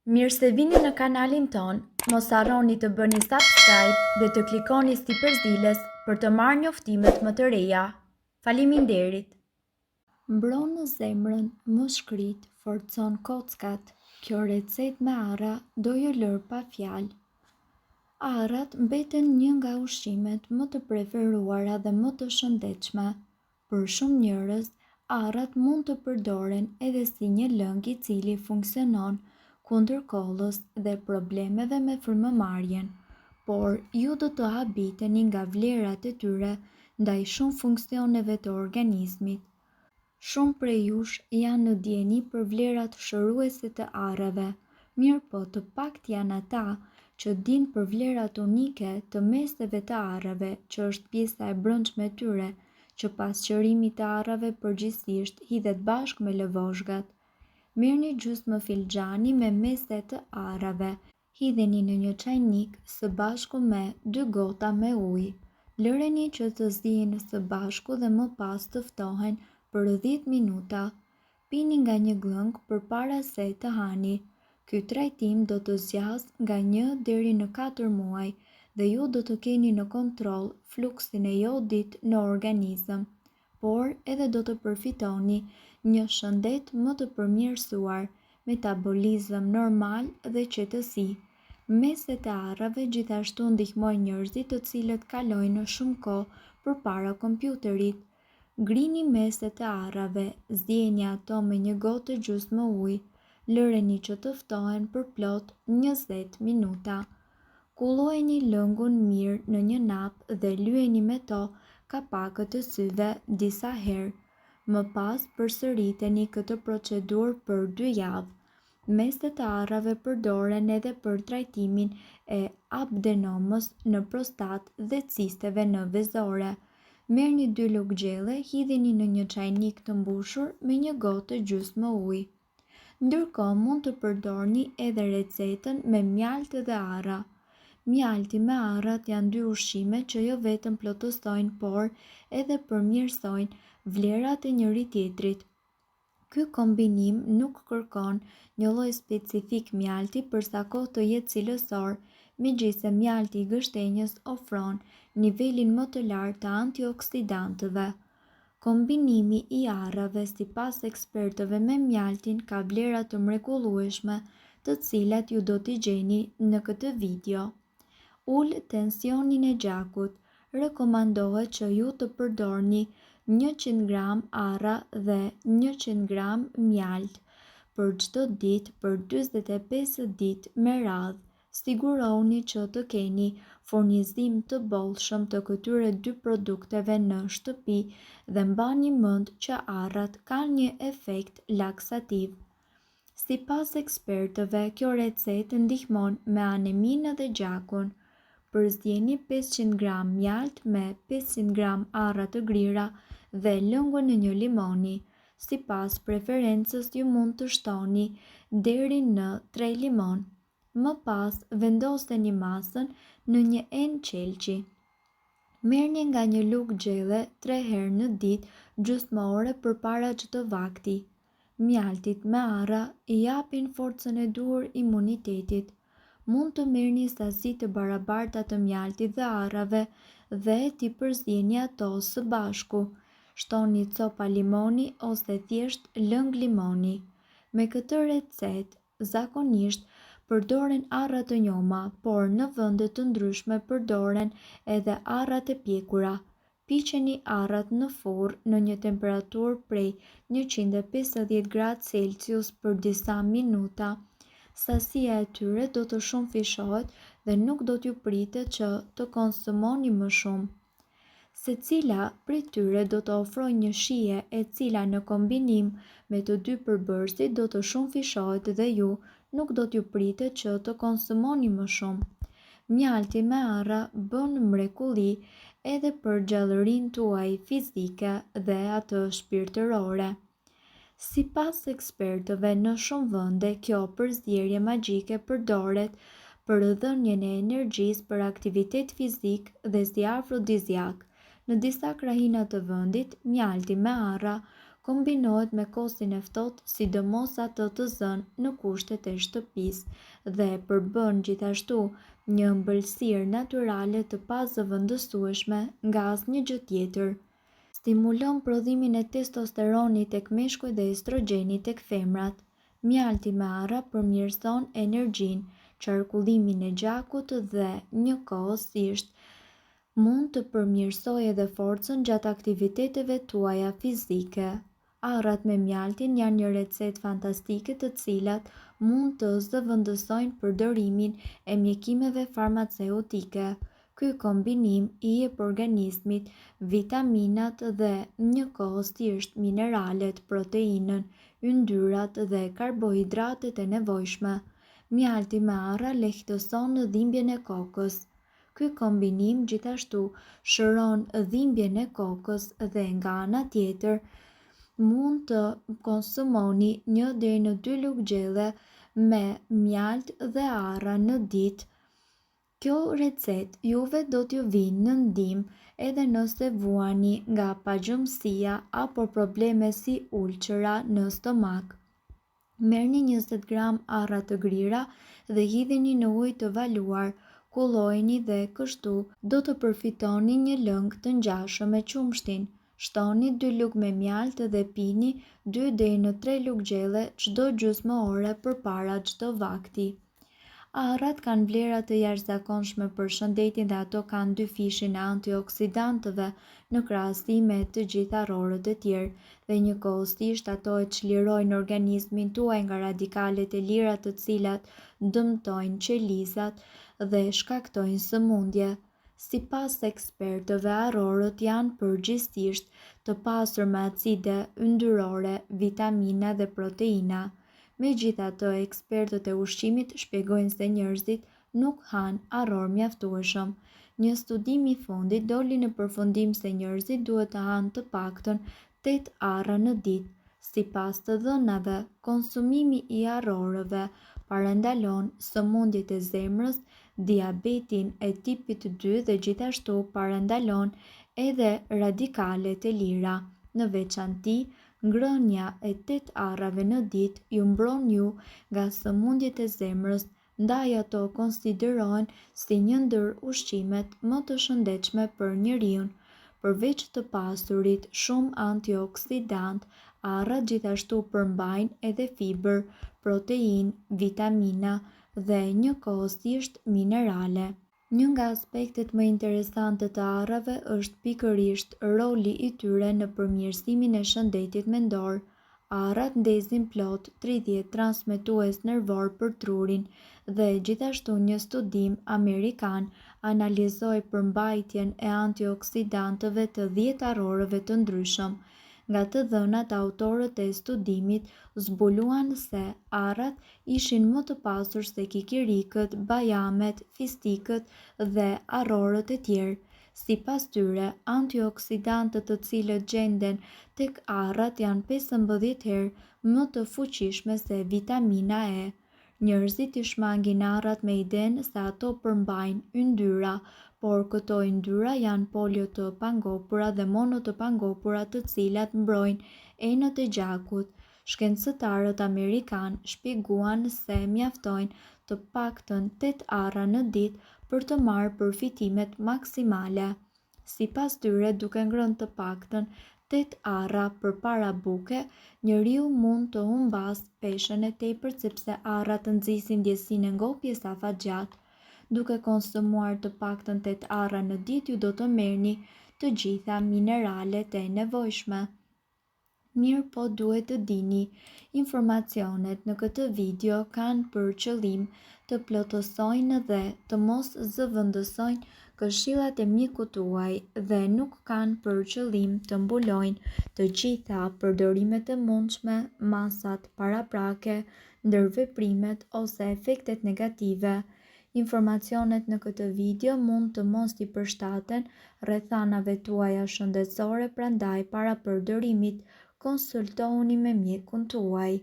Mirë se vini në kanalin ton, mos harroni të bëni subscribe dhe të klikoni si përzieles për të marrë njoftimet më të reja. Faleminderit! Mbron në zemrën, më shkrit, forcon kockat. Kjo recet me arra do ju lër pa fjalë. Arrat mbeten një nga ushqimet më të preferuara dhe më të shëndetshme. Për shumë njerëz, arrat mund të përdoren edhe si një lëng I cili funksionon kundër kollës dhe problemeve me frymëmarrjen, por ju do të habiteni nga vlerat e tyre ndaj shumë funksioneve të organizmit. Shumë prej jush janë në dieni për vlerat shëruese të arrave, mirë po të pakt janë ata që din për vlerat unike të meseve të arrave, që është pjesa e brendshme e tyre, që pas qërimit të arrave përgjithsisht hidhet bashkë me lëvozhgat. Merrni gjysmë filxhani me mese të arrave, hidheni në një çajnik së bashku me 2 gota me ujë. Lëreni që të zihen së bashku dhe më pas të ftohen për 10 minuta. Pini nga një glëng përpara se të hani. Ky trajtim do të zgjasë nga 1 deri në 4 muaj dhe ju do të keni në kontroll fluksin e jodit në organizëm, por edhe do të përfitoni një shëndet më të përmirësuar, metabolizëm normal dhe qetësi. Meset e arrave gjithashtu ndihmojnë njerëzit të cilët kalojnë shumë kohë përpara kompjuterit. Grini meset e arrave, zjeni ato me 1 gotë gjysmë ujë, lëreni që të ftohen për plot 20 minuta. Kullojeni lëngun mirë në një nap dhe lyeni me to kapakët e syve disa herë. Më pas përsëriteni këtë procedurë për 2 javë. Meset e arrave përdoren edhe për trajtimin e adenomës në prostat dhe cisteve në vezore. Merrni 2 lugë gjelle, hidhini në një çajnik të mbushur me 1 gotë gjysmë ujë. Ndërkohë mund të përdorni edhe recetën me mjaltë dhe arra. Mjalti me arrat janë 2 ushqime që jo vetëm plotësojnë, por edhe përmirësojnë vlerat e njëri tjetrit. Ky kombinim nuk kërkon një lloj specifik mjalti për sa kohë të jetë cilësor, megjithëse mjalti I gështenjës ofron nivelin më të lartë të antioksidantëve. Kombinimi I arrave sipas ekspertëve me mjaltin ka vlera të mrekullueshme, të cilat ju do t'i gjeni në këtë video. Ul tensionin e gjakut. Rekomandohet që ju të përdorni 100 gram arra dhe 100 gram mjalt për çdo ditë për 45 ditë me radhë. Sigurohuni që të keni furnizim të bollshëm të këtyre 2 produkteve në shtëpi dhe mbani mend që arrat kanë një efekt laksativ. Sipas ekspertëve, kjo recetë ndihmon me aneminë dhe gjakun. Përzjeni 500 gram mjalt me 500 gram arra të grira dhe lëngun e 1 limoni. Sipas preferencës ju mund të shtoni deri në 3 limon. Më pas vendoseni masën në një enë qelçi. Merrni nga një lugë gjelle 3 herë në ditë gjysmë ore përpara çdo vakti. Mjaltit me arra I japin forcën e duhur imunitetit. Mund të merrni sasi të barabarta të mjaltit dhe arrave dhe t'i përzjeni ato së bashku. Shtoni copa limoni ose thjesht lëng limoni. Me këtë recetë, zakonisht përdoren arra të njoma, por në vende të ndryshme përdoren edhe arrat e pjekura. Piqeni arrat në furrë në një temperaturë prej 150 gradë Celsius për disa minuta. Sasia e tyre do të shumëfishohet dhe nuk do t'ju pritet që të konsumoni më shumë. Secila prej tyre do të ofrojë një shije e cila në kombinim me të 2 përbërësit do të shumëfishohet dhe ju nuk do t'ju pritet që të konsumoni më shumë. Mjalti me arra bën mrekulli edhe për gjallërinë tuaj fizike dhe atë shpirtërore. Sipas ekspertëve në shumë vende, kjo përzierje magjike përdoret për dhënien e energjisë për aktivitet fizik dhe si afrodiziak. Në disa krahina të vendit, mjalti me arra kombinohet me kostin e ftohtë, sidomos atë të zënë në kushtet e shtëpisë dhe përbën gjithashtu një ëmbëlsirë natyrale të pazëvendësueshme nga asnjë gjë tjetër. Stimulon prodhimin e testosteronit tek meshkujt dhe estrogjenit tek femrat. Mjalti me arra përmirëson energjinë, qarkullimin e gjakut dhe njëkohësisht mund të përmirësojë edhe forcën gjatë aktiviteteve tuaja fizike. Arrat me mjaltin janë një recetë fantastike të cilat mund të zëvendësojnë përdorimin e mjekimeve farmaceutike. Ky kombinim i jep organizmit vitaminat dhe njëkohësisht mineralet, proteinën, yndyrat dhe karbohidratet e nevojshme. Mjalti me arra lehtëson dhimbjen e kokës. Ky kombinim gjithashtu shëron dhimbjen e kokës dhe nga ana tjetër mund të konsumoni 1 deri në 2 lugë gjelle me mjalt dhe arra në ditë. Kjo recetë juve do t'ju vinë në ndihmë edhe nëse vuani nga pagjumësia apo probleme si ulçëra në stomak. Merrni 20 gram arra të grira dhe hidhini në ujë të valuar, kullojeni dhe kështu do të përfitoni një lëng të ngjashëm me qumshtin. Shtoni 2 lugë me mjalt dhe pini 2 deri në 3 lugë gjelle çdo gjysmë ore përpara çdo vakti. Arrat kanë vlera të jashtëzakonshme për shëndetin dhe ato kanë 2 fishin e antioksidantëve në krahasim me të gjitha arrorët e tjerë dhe njëkohësisht ato e çlirojnë organizmin tuaj nga radikalet e lira të cilat dëmtojnë qelizat dhe shkaktojnë sëmundje. Sipas ekspertëve, arrorët janë përgjithsisht të pasur me acide yndyrore, vitamina dhe proteina. Megjithatë, ekspertët e ushqimit shpjegojnë se njerëzit nuk hanë arror mjaftueshëm. Një studim i fundit doli në përfundim se njerëzit duhet të hanë të paktën 8 arra në ditë. Sipas të dhënave, konsumimi i arrorëve parandalon sëmundjet e zemrës, diabetin e tipit 2 dhe gjithashtu parandalon edhe radikalet e lira. Në veçanti, ngrënia e 8 arrave në ditë ju mbron ju nga sëmundjet e zemrës, ndaj ato konsiderohen si një ndër ushqimet më të shëndetshme për njeriun. Përveç të pasurit shumë antioksidant, arrat gjithashtu përmbajnë edhe fibër, proteinë, vitamina dhe njëkohësisht minerale. Një nga aspektet më interesante të arrave është pikërisht roli i tyre në përmirësimin e shëndetit mendor. Arrat ndezin plot 30 transmetues nervor për trurin dhe gjithashtu një studim amerikan analizoi përmbajtjen e antioksidantëve të 10 arrorëve të ndryshëm. Nga të dhënat, autorët e studimit zbuluan se arrat ishin më të pasur se kikirikët, bajamet, fistikët dhe arrorët e tjerë. Sipas tyre, antioksidantët të cilët gjenden tek arrat janë 15 herë më të fuqishme se vitamina E. Njerëzit i shmangin arrat me idenë se ato përmbajnë yndyra, por këto yndyra janë polio të pangopura dhe mono të pangopura të cilat mbrojnë enët e gjakut. Shkencëtarët amerikan shpjeguan se mjaftojnë të paktën 8 arra në ditë për të marrë përfitimet maksimale. Sipas tyre, duke ngrënë të paktën 8 arra përpara buke, njeriu mund të humbas peshën e tepërt sepse arrat nxisin ndjesinë e ngopjes afatgjatë. Duke konsumuar të paktën 8 arra në ditë, ju do të merrni të gjitha mineralet e nevojshme. Mirë po duhet të dini, informacionet në këtë video kanë për qëllim të plotësojnë dhe të mos zëvendësojnë këshillat e mjekut tuaj dhe nuk kanë për qëllim të mbulojnë të gjitha përdorimet e mundshme, masat paraprake, ndërveprimet ose efektet negative. Informacionet në këtë video mund të mos i përshtaten rrethanave tuaja shëndetësore, prandaj para përdorimit konsultohuni me mjekun tuaj.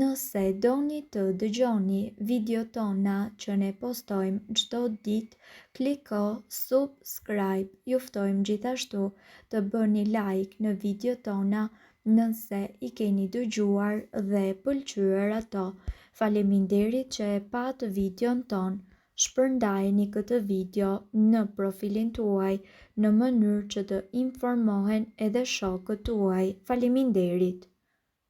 Nëse doni të dëgjoni video tona që ne postojmë çdo ditë, kliko subscribe. Ju ftojmë gjithashtu të bëni like në video tona Nëse i keni dëgjuar dhe pëlqyer ato, faleminderit që e pat videon ton. Shpërndajeni këtë video në profilin tuaj në mënyrë që të informohen edhe shokët tuaj. Faleminderit!